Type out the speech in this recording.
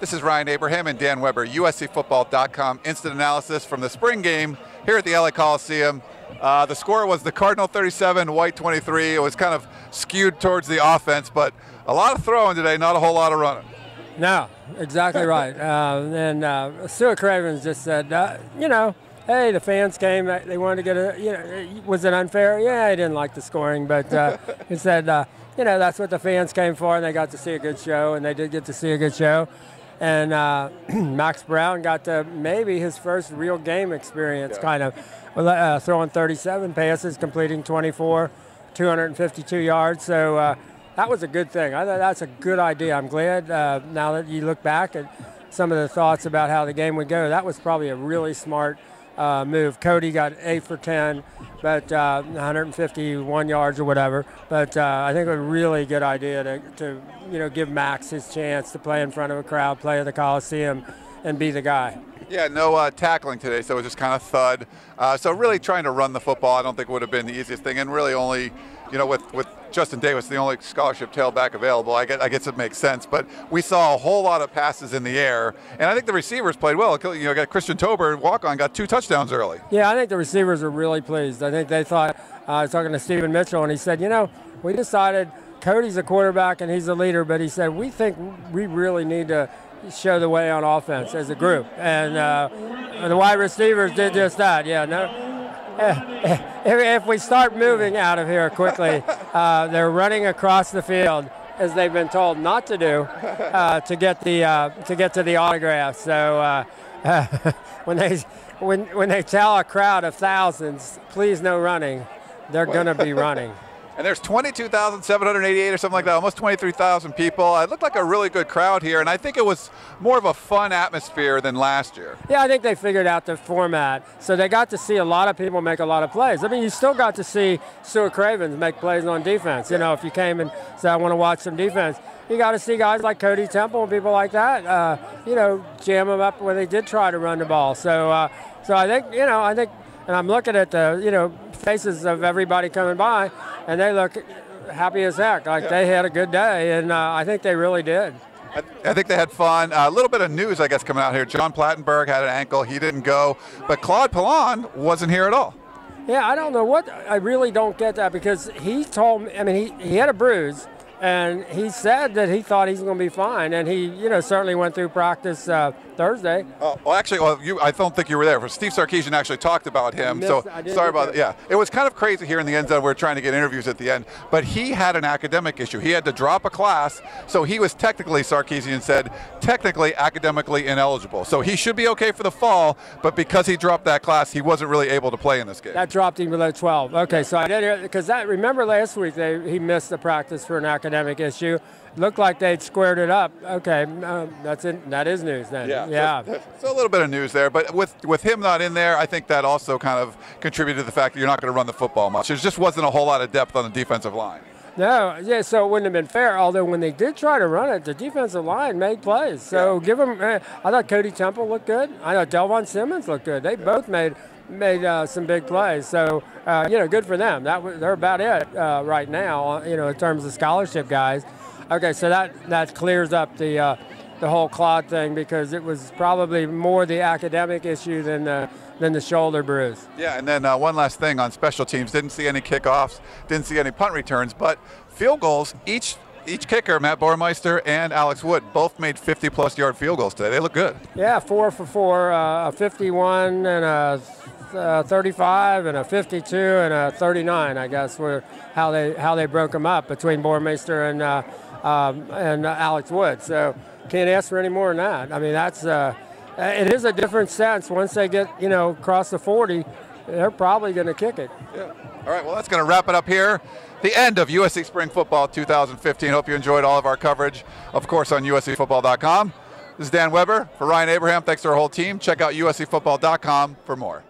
This is Ryan Abraham and Dan Weber, USCFootball.com instant analysis from the spring game here at the LA Coliseum. The score was the Cardinal 37, White 23. It was kind of skewed towards the offense, but a lot of throwing today, not a whole lot of running. No, exactly right. And Stuart Cravens just said, hey, the fans came. They wanted to get a, was it unfair? Yeah, he didn't like the scoring, but he said, that's what the fans came for, and they got to see a good show, and they did get to see a good show. And Max Brown got to maybe his first real game experience, kind of throwing 37 passes, completing 24, 252 yards. So that was a good thing. I thought that's a good idea. I'm glad now that you look back at some of the thoughts about how the game would go, that was probably a really smart move. Cody got 8 for 10, but 151 yards or whatever. But I think a really good idea to give Max his chance to play in front of a crowd, play at the Coliseum, and be the guy. Yeah, no tackling today, so it was just kind of thud. So really trying to run the football, I don't think would have been the easiest thing, and really only, with Justin Davis, the only scholarship tailback available, I guess it makes sense. But we saw a whole lot of passes in the air, and I think the receivers played well. Got Christian Tober, walk-on, got 2 touchdowns early. Yeah, I think the receivers are really pleased. I think they thought, I was talking to Stephen Mitchell, and he said, we decided Cody's a quarterback and he's a leader, but he said, we think we really need to show the way on offense as a group. And the wide receivers did just that. Yeah, if we start moving out of here quickly, they're running across the field as they've been told not to do to get to the autograph. So when they tell a crowd of thousands, please no running, they're going to be running. And there's 22,788 or something like that, almost 23,000 people. It looked like a really good crowd here, and I think it was more of a fun atmosphere than last year. Yeah, I think they figured out the format, so they got to see a lot of people make a lot of plays. I mean, you still got to see Stuart Cravens make plays on defense. If you came and said, I want to watch some defense, you got to see guys like Cody Temple and people like that, jam them up when they did try to run the ball. So I think, and I'm looking at the, faces of everybody coming by, and they look happy as heck, like they had a good day, and I think they really did. I think they had fun. A little bit of news, I guess, coming out here. John Plattenberg had an ankle. He didn't go, but Claude Pallon wasn't here at all. Yeah, I don't know I really don't get that, because he told me, he had a bruise, and he said that he thought he's going to be fine, and he, certainly went through practice Thursday. I don't think you were there. Steve Sarkisian actually talked about him, so sorry about that. Yeah, it was kind of crazy here in the end zone. We were trying to get interviews at the end, but he had an academic issue. He had to drop a class, so he was technically, Sarkisian said, academically ineligible. So he should be okay for the fall, but because he dropped that class, he wasn't really able to play in this game. That dropped him below 12. Okay, so I didn't hear, because remember last week he missed the practice for an academic issue. Looked like they'd squared it up. Okay, that is news then. Yeah. So a little bit of news there, but with him not in there, I think that also kind of contributed to the fact that you're not going to run the football much. There just wasn't a whole lot of depth on the defensive line. No, yeah, so it wouldn't have been fair, although when they did try to run it, the defensive line made plays. So give them, I thought Cody Temple looked good. I thought Delvon Simmons looked good. They both made some big plays. So, good for them. They're about it right now, in terms of scholarship guys. Okay, so that clears up the whole Claude thing, because it was probably more the academic issue than the shoulder bruise. Yeah, and then one last thing on special teams. Didn't see any kickoffs, didn't see any punt returns, but field goals, each kicker, Matt Bormeister and Alex Wood, both made 50-plus yard field goals today. They look good. Yeah, 4 for 4, a 51 and a 35 and a 52 and a 39, I guess, were how they broke them up between Bormeister and Alex Wood. So can't ask for any more than that. I mean, that's it is a different sense. Once they get across the 40, they're probably going to kick it. Yeah. All right. Well, that's going to wrap it up here. The end of USC Spring Football 2015. Hope you enjoyed all of our coverage, of course, on USCFootball.com. This is Dan Weber for Ryan Abraham. Thanks to our whole team. Check out USCFootball.com for more.